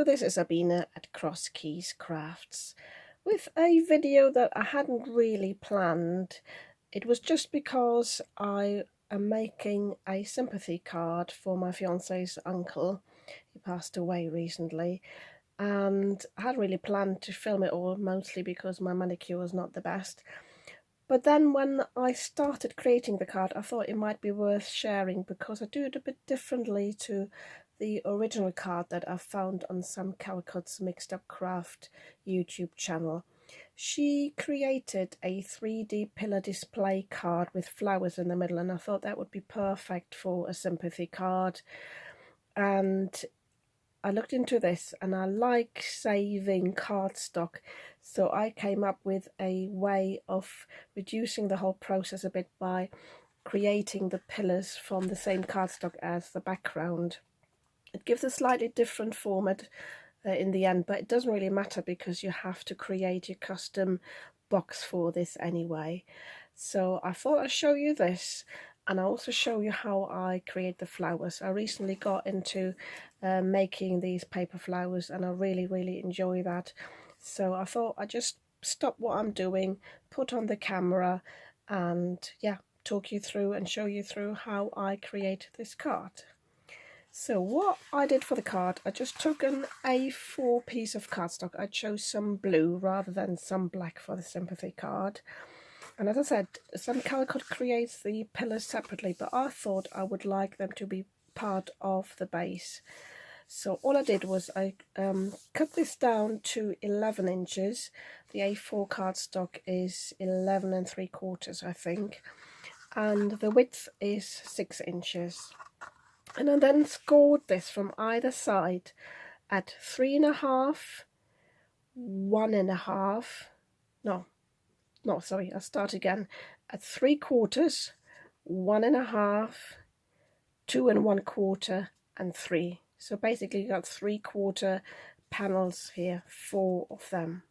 Hello, this is Sabina at Cross Keys Crafts with a video that I hadn't really planned. It was just because I am making a sympathy card for my fiance's uncle. He passed away recently, and I hadn't really planned to film it all, mostly because my manicure was not the best. But then when I started creating the card, I thought it might be worth sharing because I do it a bit differently to the original card that I found on some Calcutt's Mixed Up Craft YouTube channel. She created a 3D pillar display card with flowers in the middle, and I thought that would be perfect for a sympathy card. And I looked into this and I like saving cardstock, so I came up with a way of reducing the whole process a bit by creating the pillars from the same cardstock as the background. It gives a slightly different format in the end, but it doesn't really matter because you have to create your custom box for this anyway. So I thought I'd show you this, and I'll also show you how I create the flowers. I recently got into making these paper flowers, and I really enjoy that. So I thought I'd just stop what I'm doing, put on the camera, and yeah, talk you through and show you through how I create this card. So what I did for the card, I just took an A4 piece of cardstock. I chose some blue rather than some black for the sympathy card. And as I said, some Calcutta creates the pillars separately, but I thought I would like them to be part of the base. So all I did was I cut this down to 11 inches. The A4 cardstock is 11 3/4, I think. And the width is 6 inches. And I then scored this from either side at 3.5, 1.5, I'll start again, at 3/4, 1.5, 2 1/4, and 3. So basically you got 3/4 panels here, 4 of them.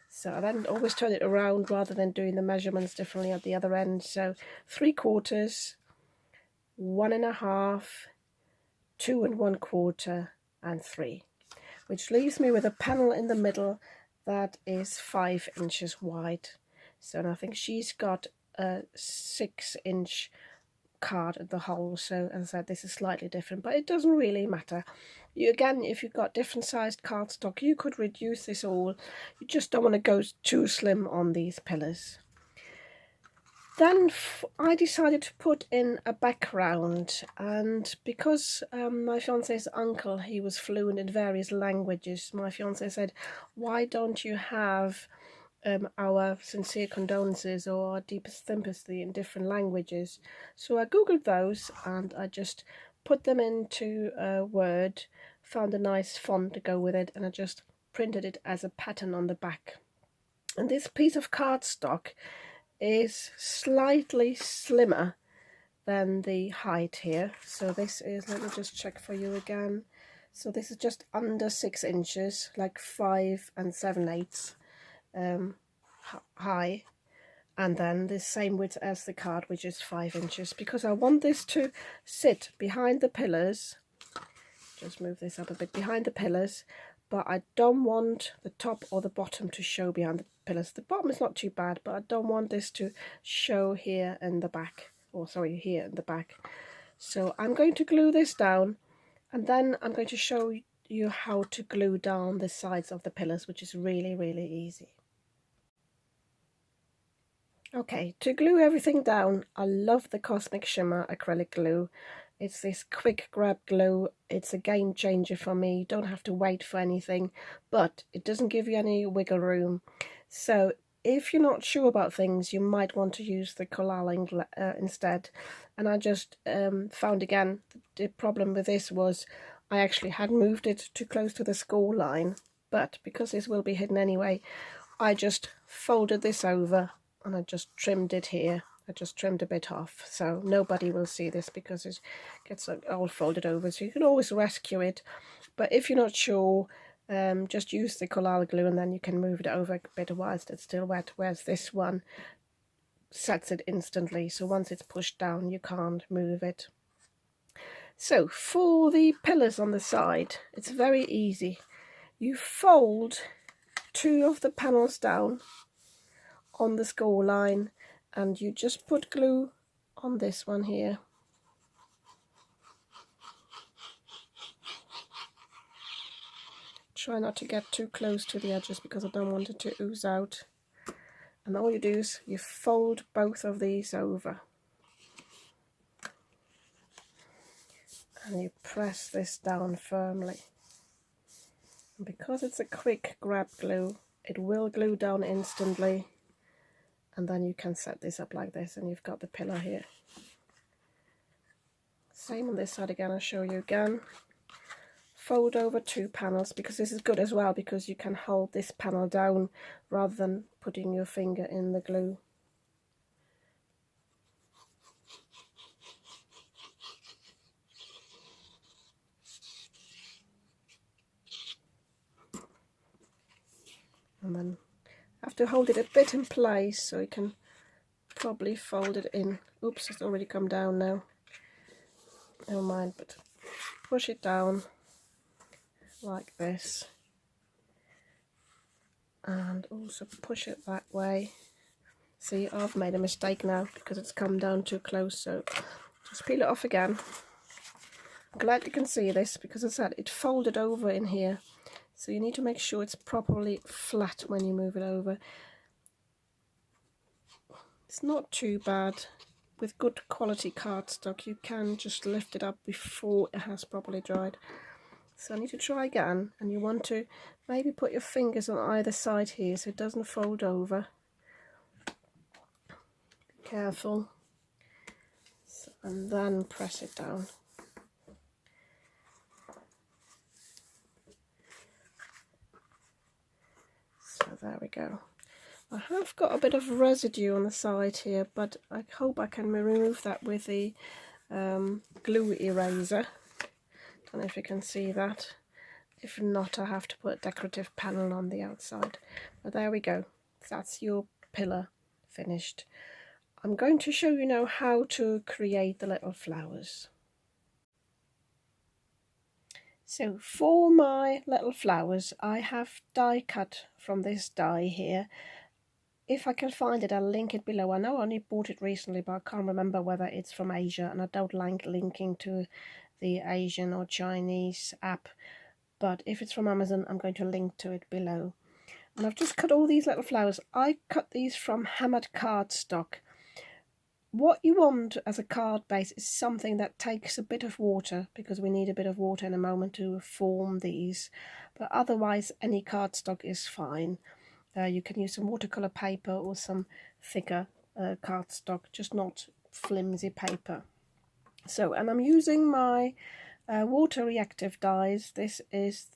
So I then always turn it around rather than doing the measurements differently at the other end. So 3/4, 1.5, 2 1/4, and 3, which leaves me with a panel in the middle that is 5 inches wide. So I think she's got a 6-inch card at the hole, so as I said, this is slightly different, but it doesn't really matter. Again, if you've got different sized cardstock, you could reduce this all. You just don't want to go too slim on these pillars. Then I decided to put in a background, and because my fiance's uncle, he was fluent in various languages, my fiance said, why don't you have our sincere condolences or our deepest sympathy in different languages? So I googled those and I just put them into Word, found a nice font to go with it, and I just printed it as a pattern on the back. And this piece of cardstock is slightly slimmer than the height here. So this is, let me just check for you again. So this is just under 6 inches, like 5 7/8 high, and then the same width as the card, which is 5 inches, because I want this to sit behind the pillars. Just move this up a bit, behind the pillars, but I don't want the top or the bottom to show behind the pillars. The bottom is not too bad, but I don't want this to show here in the back, or sorry, here in the back. So I'm going to glue this down, and then I'm going to show you how to glue down the sides of the pillars, which is really easy. Okay, to glue everything down, I love the Cosmic Shimmer acrylic glue. It's this quick grab glue. It's a game changer for me. You don't have to wait for anything, but it doesn't give you any wiggle room. So if you're not sure about things, you might want to use the collaring instead. And I just found again, the problem with this was I actually had moved it too close to the score line, but because this will be hidden anyway, I just folded this over and I just trimmed it here. I just trimmed a bit off, so nobody will see this because it gets all folded over, so you can always rescue it. But if you're not sure, just use the collard glue and then you can move it over a bit whilst it's still wet, whereas this one sets it instantly, so once it's pushed down you can't move it. So for the pillars on the side, it's very easy. You fold 2 of the panels down on the score line and you just put glue on this one here. Try not to get too close to the edges because I don't want it to ooze out. And all you do is you fold both of these over. And you press this down firmly. And because it's a quick grab glue, it will glue down instantly. And then you can set this up like this and you've got the pillar here. Same on this side again, I'll show you again. Fold over 2 panels because this is good as well because you can hold this panel down rather than putting your finger in the glue. And then have to hold it a bit in place so you can probably fold it in. Oops, it's already come down now. Never mind, but push it down like this. And also push it that way. See, I've made a mistake now because it's come down too close, so just peel it off again. I'm glad you can see this because as I said, it folded over in here. So you need to make sure it's properly flat when you move it over. It's not too bad. With good quality cardstock, you can just lift it up before it has properly dried. So I need to try again, and you want to maybe put your fingers on either side here so it doesn't fold over. Be careful. So, and then press it down. So there we go. I have got a bit of residue on the side here, but I hope I can remove that with the glue eraser. Don't know if you can see that. If not, I have to put a decorative panel on the outside. But there we go. That's your pillar finished. I'm going to show you now how to create the little flowers. So for my little flowers, I have die cut from this die here. If I can find it, I'll link it below. I know I only bought it recently, but I can't remember whether it's from Asia, and I don't like linking to the Asian or Chinese app. But if it's from Amazon, I'm going to link to it below. And I've just cut all these little flowers. I cut these from hammered cardstock. What you want as a card base is something that takes a bit of water, because we need a bit of water in a moment to form these. But otherwise, any cardstock is fine. You can use some watercolour paper or some thicker cardstock, just not flimsy paper. So, and I'm using my water reactive dyes. This is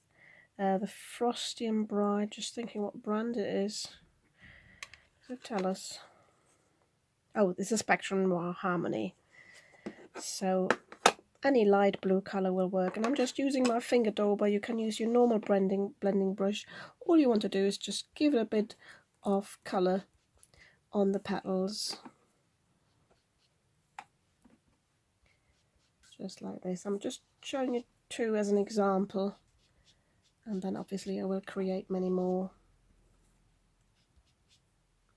the Frosty and Bride, just thinking what brand it is. So tell us. Oh, this is Spectrum Noir Harmony. So any light blue colour will work, and I'm just using my finger dauber. You can use your normal blending brush. All you want to do is just give it a bit of colour on the petals. Just like this. I'm just showing you 2 as an example, and then obviously I will create many more.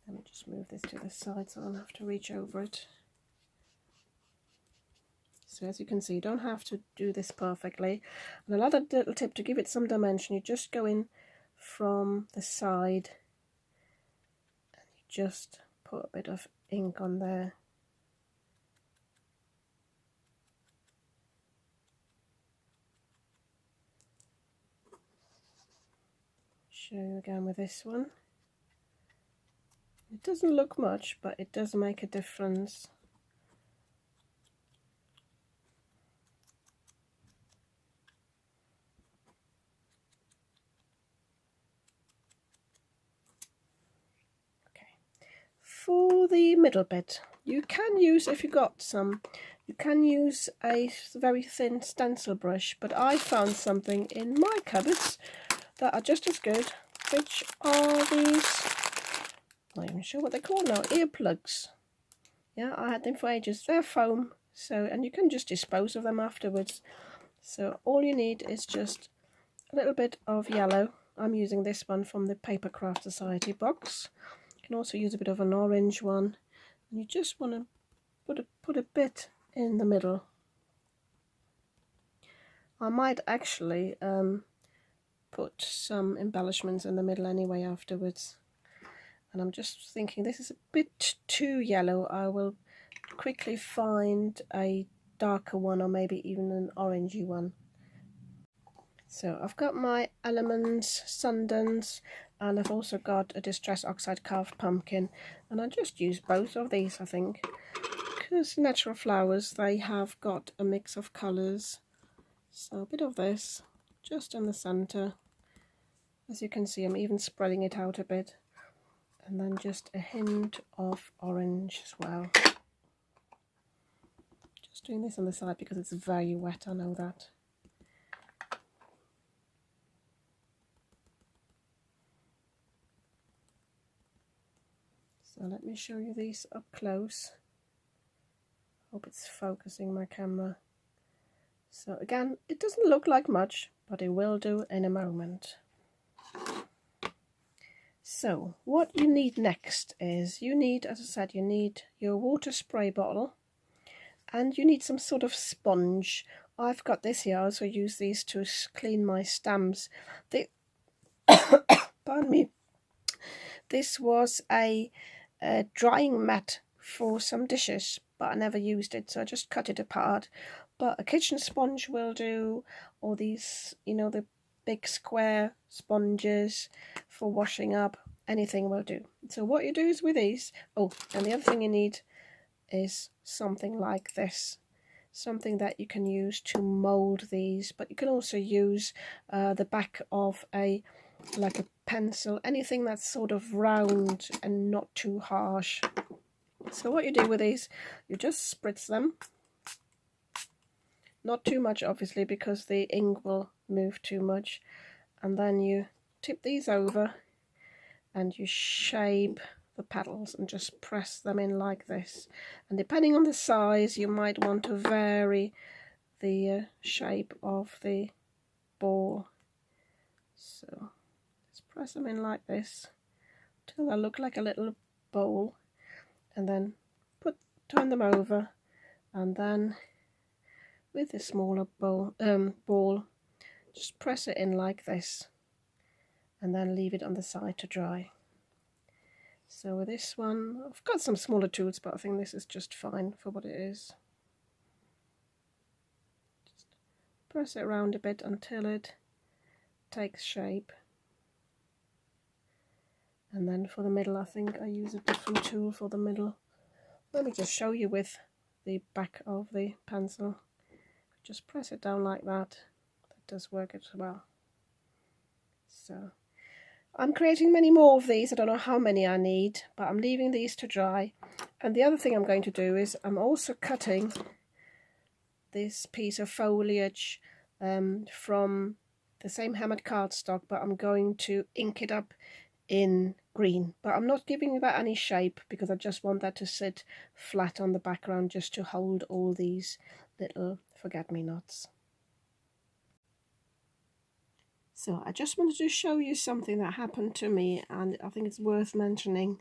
Let me just move this to the side so I don't have to reach over it. So as you can see, you don't have to do this perfectly. And another little tip to give it some dimension, you just go in from the side and you just put a bit of ink on there. Show you again with this one. It doesn't look much, but it does make a difference. For the middle bit, you can use, if you got some, you can use a very thin stencil brush, but I found something in my cupboards that are just as good, which are these, I'm not even sure what they're called now, earplugs. Yeah, I had them for ages. They're foam, So, and you can just dispose of them afterwards. So all you need is just a little bit of yellow. I'm using this one from the Paper Craft Society box. You can also use a bit of an orange one. And you just want to put a bit in the middle. I might actually put some embellishments in the middle anyway afterwards. And I'm just thinking this is a bit too yellow. I will quickly find a darker one, or maybe even an orangey one. So I've got my Elements Sundance, and I've also got a Distress Oxide Carved Pumpkin, and I just use both of these, I think, because natural flowers, they have got a mix of colours. So a bit of this just in the centre. As you can see, I'm even spreading it out a bit, and then just a hint of orange as well. Just doing this on the side because it's very wet, I know that. So let me show you these up close. Hope it's focusing my camera. So again, it doesn't look like much, but it will do in a moment. So what you need next is, you need, as I said, you need your water spray bottle, and you need some sort of sponge. I've got this here. I also use these to clean my stamps. Pardon me. This was a drying mat for some dishes, but I never used it, so I just cut it apart. But a kitchen sponge will do, or these, you know, the big square sponges for washing up, anything will do. So what you do is with these, oh, and the other thing you need is something like this, something that you can use to mold these, but you can also use the back of like a pencil, anything that's sort of round and not too harsh. So what you do with these, you just spritz them, not too much obviously because the ink will move too much, and then you tip these over and you shape the petals and just press them in like this. And depending on the size, you might want to vary the shape of the ball. So just press them in like this till they look like a little bowl, and then turn them over, and then with the smaller ball, just press it in like this, and then leave it on the side to dry. So with this one, I've got some smaller tools, but I think this is just fine for what it is. Just press it around a bit until it takes shape. And then for the middle, I think I use a different tool for the middle. Let me just show you with the back of the pencil. Just press it down like that. That does work as well. So I'm creating many more of these. I don't know how many I need, but I'm leaving these to dry. And the other thing I'm going to do is I'm also cutting this piece of foliage from the same hammered cardstock, but I'm going to ink it up in green, but I'm not giving that any shape because I just want that to sit flat on the background, just to hold all these little forget-me-nots. So I just wanted to show you something that happened to me, and I think it's worth mentioning.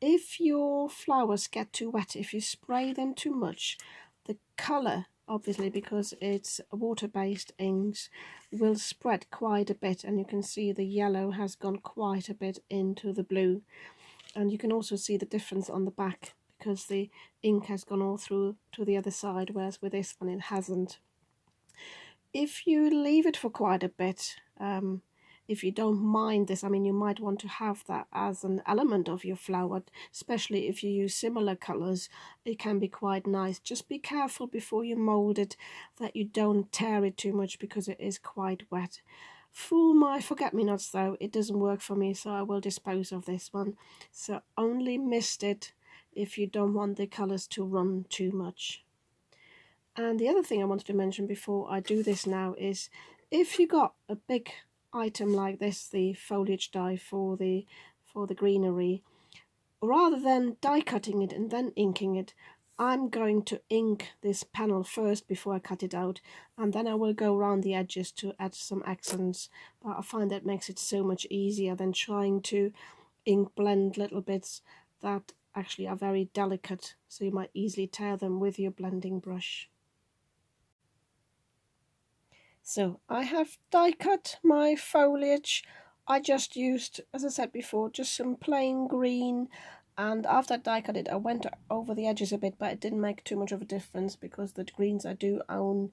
If your flowers get too wet, if you spray them too much, the colour, obviously because it's water-based inks, will spread quite a bit, and you can see the yellow has gone quite a bit into the blue, and you can also see the difference on the back because the ink has gone all through to the other side, whereas with this one it hasn't. If you leave it for quite a bit, if you don't mind this, I mean, you might want to have that as an element of your flower, especially if you use similar colours. It can be quite nice. Just be careful before you mould it that you don't tear it too much because it is quite wet. For my forget-me-nots though, it doesn't work for me, so I will dispose of this one. So only mist it if you don't want the colours to run too much. And the other thing I wanted to mention before I do this now is, if you got a big item like this, the foliage die for the greenery, rather than die cutting it and then inking it, I'm going to ink this panel first before I cut it out, and then I will go around the edges to add some accents, but I find that makes it so much easier than trying to ink blend little bits that actually are very delicate, so you might easily tear them with your blending brush. So I have die cut my foliage. I just used, as I said before, just some plain green, and after I die cut it I went over the edges a bit, but it didn't make too much of a difference because the greens I do own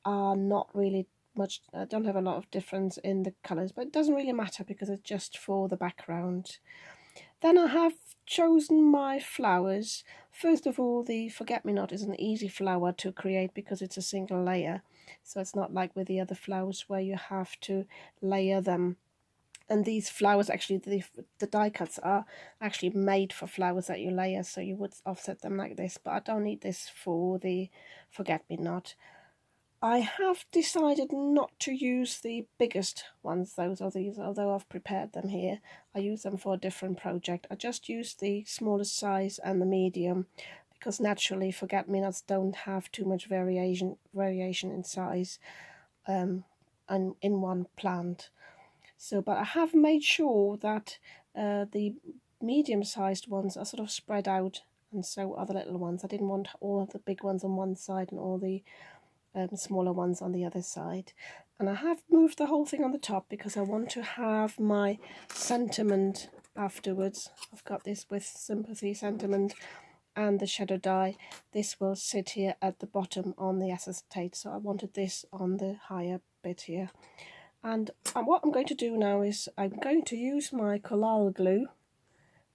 are not really much, I don't have a lot of difference in the colours, but it doesn't really matter because it's just for the background. Then I have chosen my flowers. First of all, the forget-me-not is an easy flower to create because it's a single layer. So it's not like with the other flowers where you have to layer them. And these flowers, actually, the die cuts are actually made for flowers that you layer, so you would offset them like this. But I don't need this for the forget-me-not. I have decided not to use the biggest ones, those are these, although I've prepared them here. I use them for a different project. I just use the smallest size and the medium because naturally forget-me-nots don't have too much variation in size and in one plant. So, but I have made sure that the medium-sized ones are sort of spread out, and so are the little ones. I didn't want all of the big ones on one side and all the smaller ones on the other side. And I have moved the whole thing on the top because I want to have my sentiment afterwards. I've got this with Sympathy sentiment and the shadow die. This will sit here at the bottom on the acetate, so I wanted this on the higher bit here. And what I'm going to do now is I'm going to use my collal glue,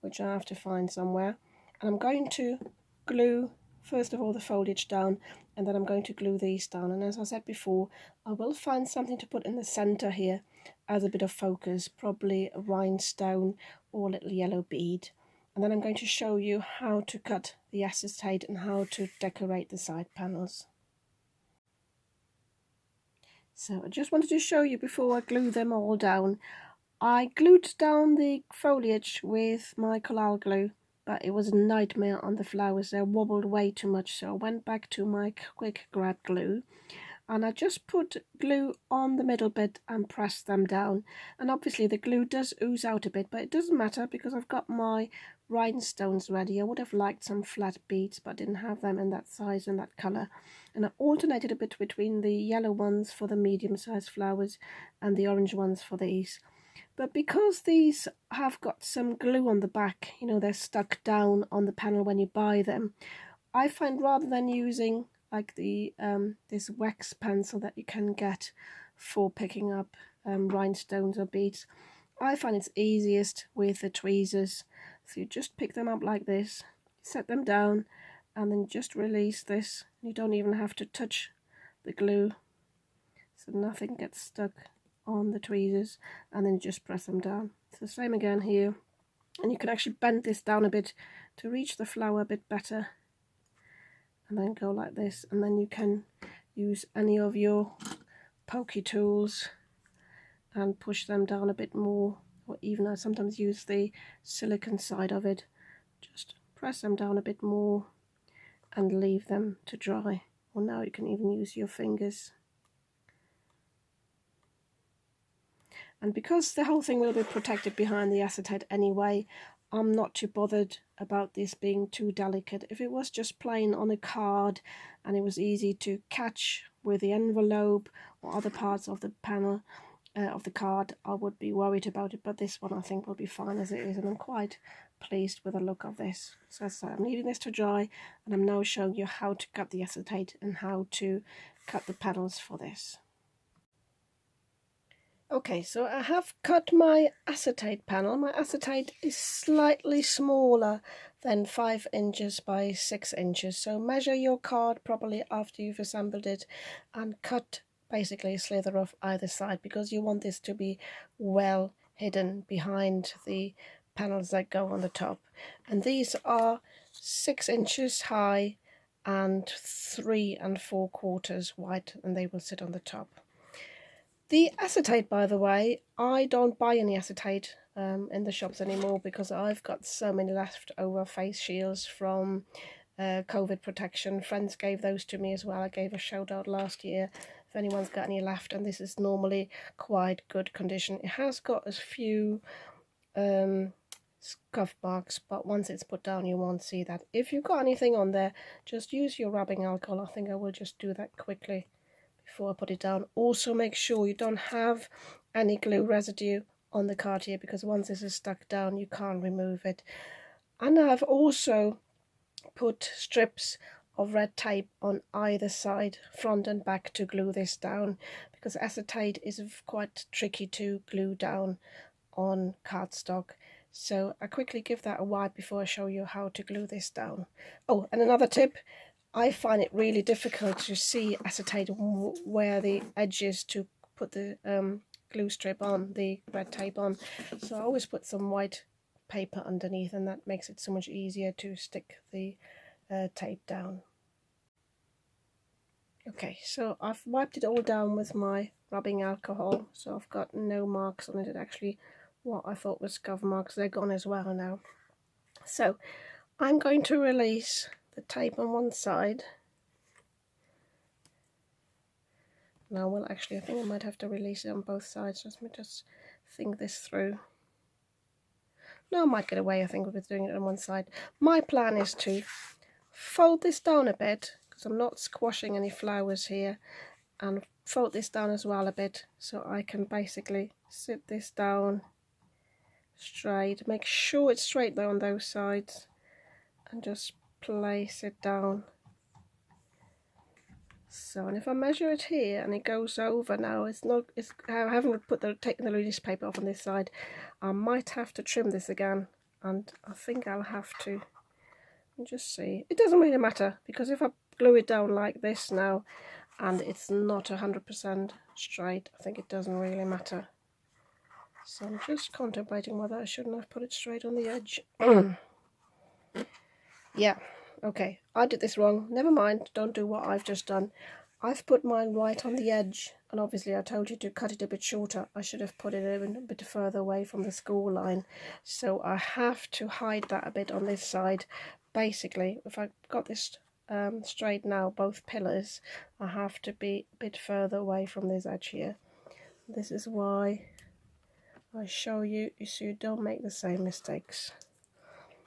which I have to find somewhere, and I'm going to glue first of all the foliage down, and then I'm going to glue these down. And as I said before, I will find something to put in the center here as a bit of focus, probably a rhinestone or a little yellow bead. And then I'm going to show you how to cut the acetate and how to decorate the side panels. So I just wanted to show you before I glue them all down. I glued down the foliage with my collal glue, but it was a nightmare on the flowers. They wobbled way too much, so I went back to my quick grab glue and I just put glue on the middle bit and pressed them down. And obviously the glue does ooze out a bit, but it doesn't matter because I've got my rhinestones ready. I would have liked some flat beads, but I didn't have them in that size and that colour. And I alternated a bit between the yellow ones for the medium-sized flowers and the orange ones for these. But because these have got some glue on the back, you know, they're stuck down on the panel when you buy them, I find rather than using like the this wax pencil that you can get for picking up rhinestones or beads, I find it's easiest with the tweezers. So you just pick them up like this, set them down, and then just release this. You don't even have to touch the glue, so nothing gets stuck on the tweezers, and then just press them down. So same again here, and you can actually bend this down a bit to reach the flower a bit better, and then go like this, and then you can use any of your pokey tools and push them down a bit more, or even I sometimes use the silicone side of it. Just press them down a bit more and leave them to dry, or now you can even use your fingers. And because the whole thing will be protected behind the acetate anyway, I'm not too bothered about this being too delicate. If it was just plain on a card and it was easy to catch with the envelope or other parts of the panel of the card, I would be worried about it. But this one I think will be fine as it is, and I'm quite pleased with the look of this. So as I say, I'm leaving this to dry, and I'm now showing you how to cut the acetate and how to cut the panels for this. Okay, so I have cut my acetate panel. My acetate is slightly smaller than 5 inches by 6 inches. So measure your card properly after you've assembled it and cut basically a slither off either side, because you want this to be well hidden behind the panels that go on the top. And these are 6 inches high and 3 3/4 wide, and they will sit on the top. The acetate, by the way, I don't buy any acetate in the shops anymore because I've got so many leftover face shields from COVID protection. Friends gave those to me as well. I gave a shout out last year if anyone's got any left, and this is normally quite good condition. It has got a few scuff marks, but once it's put down you won't see that. If you've got anything on there, just use your rubbing alcohol. I think I will just do that quickly before I put it down. Also make sure you don't have any glue residue on the card here, because once this is stuck down you can't remove it. And I've also put strips of red tape on either side, front and back, to glue this down, because acetate is quite tricky to glue down on cardstock. So I quickly give that a wipe before I show you how to glue this down. Oh, and another tip, I find it really difficult to see acetate where the edge is to put the glue strip on, the red tape on, so I always put some white paper underneath, and that makes it so much easier to stick the tape down. Okay, so I've wiped it all down with my rubbing alcohol, so I've got no marks on it. Actually, what I thought was scuff marks, they're gone as well now. So I'm going to release the tape on one side. Now, well, actually, I think I might have to release it on both sides. Let me just think this through. No, I might get away, I think, with doing it on one side. My plan is to fold this down a bit, because I'm not squashing any flowers here, and fold this down as well a bit, so I can basically sit this down straight. Make sure it's straight though on those sides, and just place it down. So, and if I measure it here and it goes over now, I haven't taken the release paper off on this side. I might have to trim this again, and I think I'll have to. Just see. It doesn't really matter, because if I glue it down like this now and it's not 100% straight, I think it doesn't really matter. So I'm just contemplating whether I shouldn't have put it straight on the edge. Yeah, okay, I did this wrong. Never mind, don't do what I've just done. I've put mine right on the edge, and obviously I told you to cut it a bit shorter. I should have put it a bit further away from the school line. So I have to hide that a bit on this side. Basically, if I've got this straight now, both pillars, I have to be a bit further away from this edge here. This is why I show you, so you don't make the same mistakes.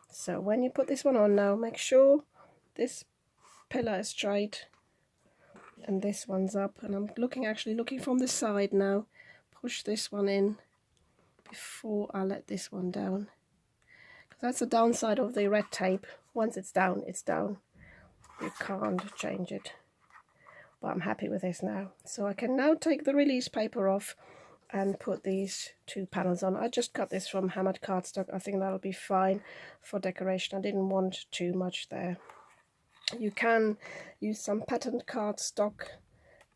So when you put this one on now, make sure this pillar is straight and this one's up, and I'm actually looking from the side now. Push this one in before I let this one down, because that's the downside of the red tape. Once it's down, it's down. You can't change it. But I'm happy with this now. So I can now take the release paper off and put these two panels on. I just got this from hammered cardstock. I think that'll be fine for decoration. I didn't want too much there. You can use some patterned cardstock.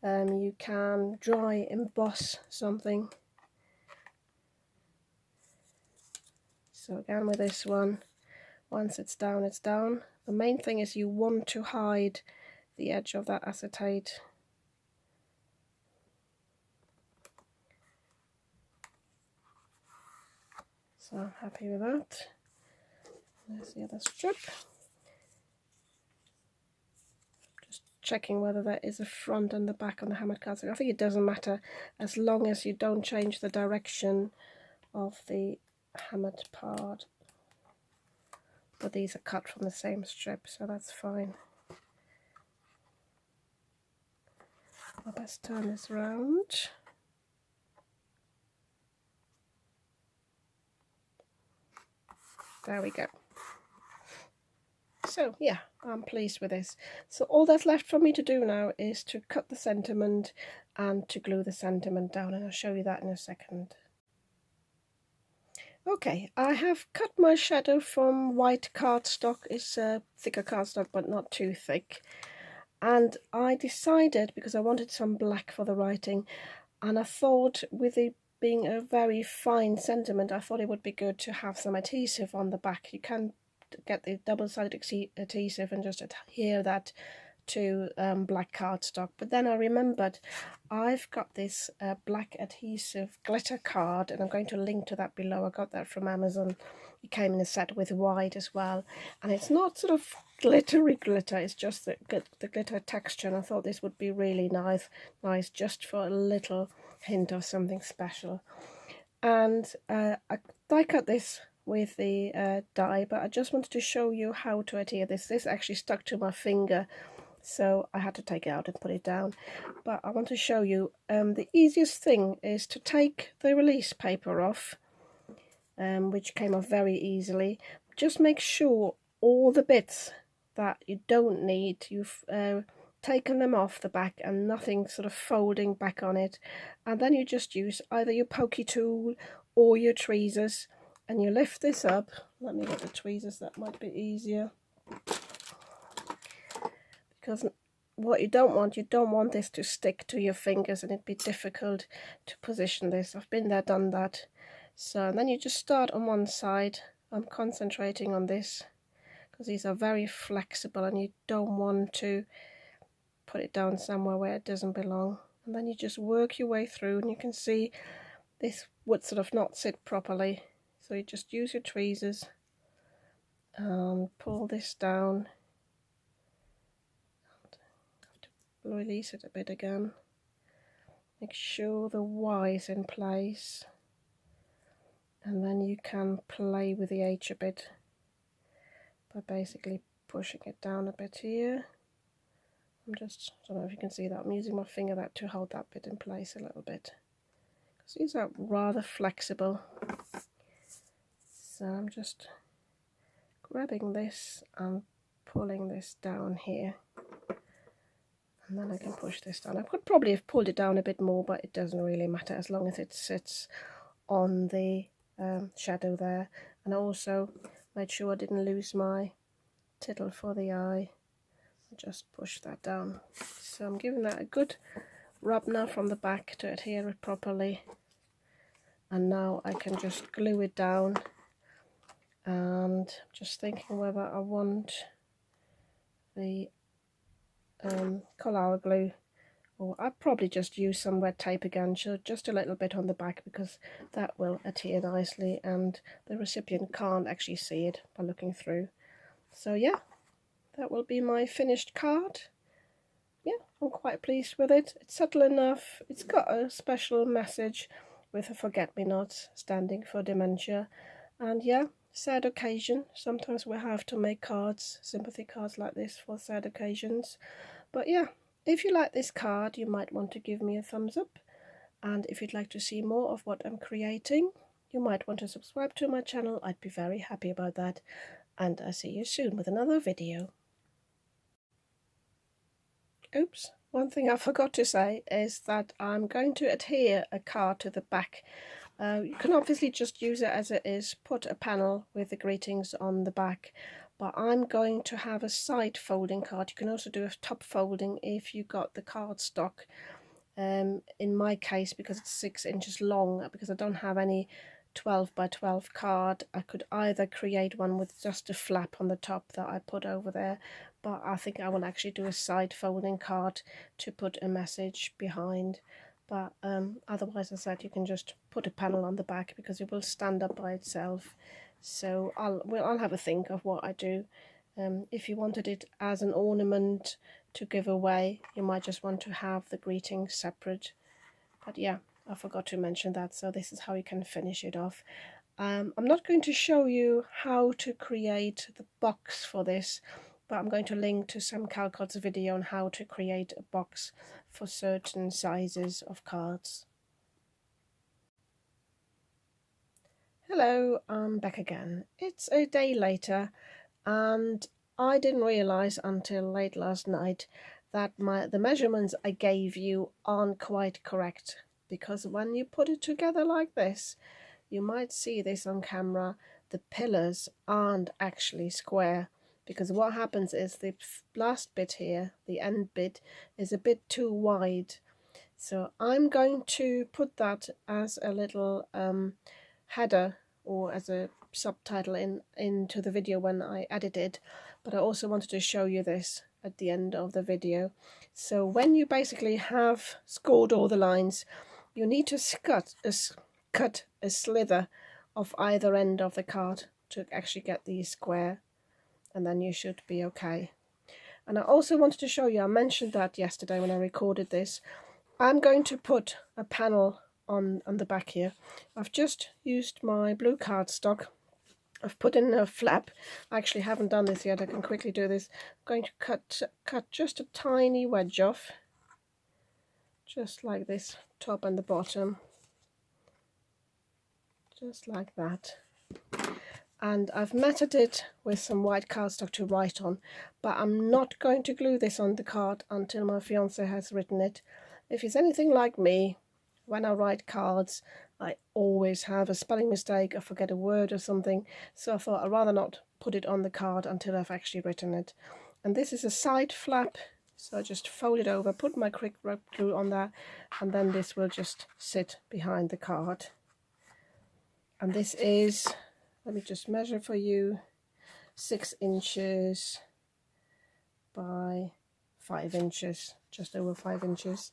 You can dry emboss something. So again with this one, once it's down, it's down. The main thing is you want to hide the edge of that acetate. So I'm happy with that. There's the other strip. Just checking whether there is a front and the back on the hammered cardstock. I think it doesn't matter as long as you don't change the direction of the hammered part. But these are cut from the same strip, so that's fine. I'll best turn this round. There we go. So yeah, I'm pleased with this. So all that's left for me to do now is to cut the sentiment and to glue the sentiment down, and I'll show you that in a second. Okay, I have cut my shadow from white cardstock. It's thicker cardstock but not too thick, and I decided, because I wanted some black for the writing, and I thought with it being a very fine sentiment, I thought it would be good to have some adhesive on the back. You can get the double-sided adhesive and just adhere that to black cardstock, but then I remembered I've got this black adhesive glitter card, and I'm going to link to that below. I got that from Amazon. It came in a set with white as well, and it's not sort of glittery glitter, it's just the glitter texture, and I thought this would be really nice just for a little hint of something special. And I die cut this with the die, but I just wanted to show you how to adhere this. This actually stuck to my finger, so I had to take it out and put it down. But I want to show you the easiest thing is to take the release paper off, which came off very easily. Just make sure all the bits that you don't need, you've taken them off the back and nothing sort of folding back on it, and then you just use either your pokey tool or your tweezers, and you lift this up. Let me get the tweezers, that might be easier, because what you don't want this to stick to your fingers and it'd be difficult to position this. I've been there, done that. So then you just start on one side. I'm concentrating on this because these are very flexible and you don't want to put it down somewhere where it doesn't belong. And then you just work your way through, and you can see this would sort of not sit properly, so you just use your tweezers and pull this down. Have to release it a bit again. Make sure the Y is in place, and then you can play with the H a bit by basically pushing it down a bit here. I don't know if you can see that, I'm using my finger to hold that bit in place a little bit, because these are rather flexible. So I'm just grabbing this and pulling this down here, and then I can push this down. I could probably have pulled it down a bit more, but it doesn't really matter as long as it sits on the shadow there. And I also made sure I didn't lose my tittle for the eye. Just push that down. So I'm giving that a good rub now from the back to adhere it properly, and now I can just glue it down. And just thinking whether I want the Collard glue, or I'd probably just use some red tape again, so just a little bit on the back, because that will adhere nicely and the recipient can't actually see it by looking through. So yeah, that will be my finished card. Yeah, I'm quite pleased with it. It's subtle enough. It's got a special message with a forget-me-not standing for dementia. And yeah, sad occasion. Sometimes we have to make cards, sympathy cards like this for sad occasions. But yeah, if you like this card, you might want to give me a thumbs up. And if you'd like to see more of what I'm creating, you might want to subscribe to my channel. I'd be very happy about that. And I'll see you soon with another video. Oops, one thing I forgot to say is that I'm going to adhere a card to the back. You can obviously just use it as it is, put a panel with the greetings on the back, but I'm going to have a side folding card. You can also do a top folding if you got the cardstock. In my case, because it's 6 inches long, because I don't have any 12 by 12 card, I could either create one with just a flap on the top that I put over there, but I think I will actually do a side folding card to put a message behind. But otherwise, as I said, you can just put a panel on the back because it will stand up by itself. So I'll have a think of what I do. If you wanted it as an ornament to give away, you might just want to have the greetings separate. But yeah, I forgot to mention that, so this is how you can finish it off. I'm not going to show you how to create the box for this, but I'm going to link to Sam Calcott's video on how to create a box for certain sizes of cards. Hello, I'm back again. It's a day later, and I didn't realise until late last night that the measurements I gave you aren't quite correct, because when you put it together like this, you might see this on camera, the pillars aren't actually square, because what happens is the last bit here, the end bit, is a bit too wide. So I'm going to put that as a little header or as a subtitle into the video when I edit it, but I also wanted to show you this. at the end of the video. So when you basically have scored all the lines, you need to cut a slither off either end of the card to actually get these square, and then you should be okay. And I also wanted to show you, I mentioned that yesterday when I recorded this, I'm going to put a panel on the back here. I've just used my blue cardstock. I've put in a flap. I actually haven't done this yet. I can quickly do this. I'm going to cut just a tiny wedge off, just like this, top and the bottom, just like that. And I've matted it with some white cardstock to write on, but I'm not going to glue this on the card until my fiance has written it. If it's anything like me, when I write cards, I always have a spelling mistake, I forget a word or something, so I thought I'd rather not put it on the card until I've actually written it. And this is a side flap, so I just fold it over, put my quick rub glue on that, and then this will just sit behind the card. And this is, let me just measure for you, 6 inches by 5 inches, just over 5 inches.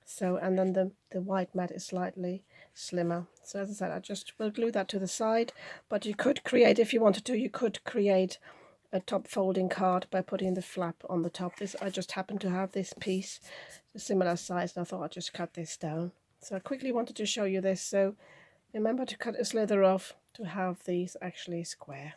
So, and then the white mat is slightly slimmer. So as I said, I just will glue that to the side, but you could create, if you wanted to, you could create a top folding card by putting the flap on the top. This, I just happen to have this piece, a similar size, and I thought I'd just cut this down. So I quickly wanted to show you this. So remember to cut a slither off to have these actually square.